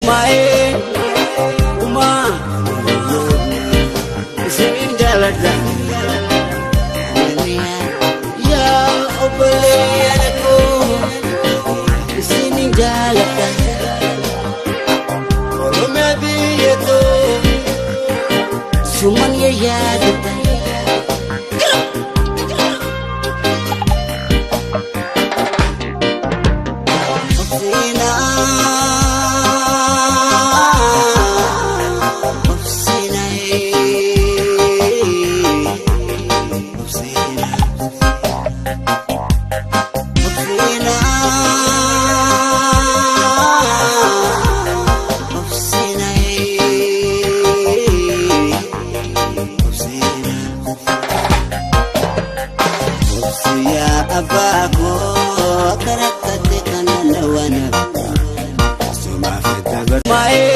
main uma sing jalan ya obelian aku sini jalan kalau nabi itu cuman ya abago karakate kana lawana suma feta mai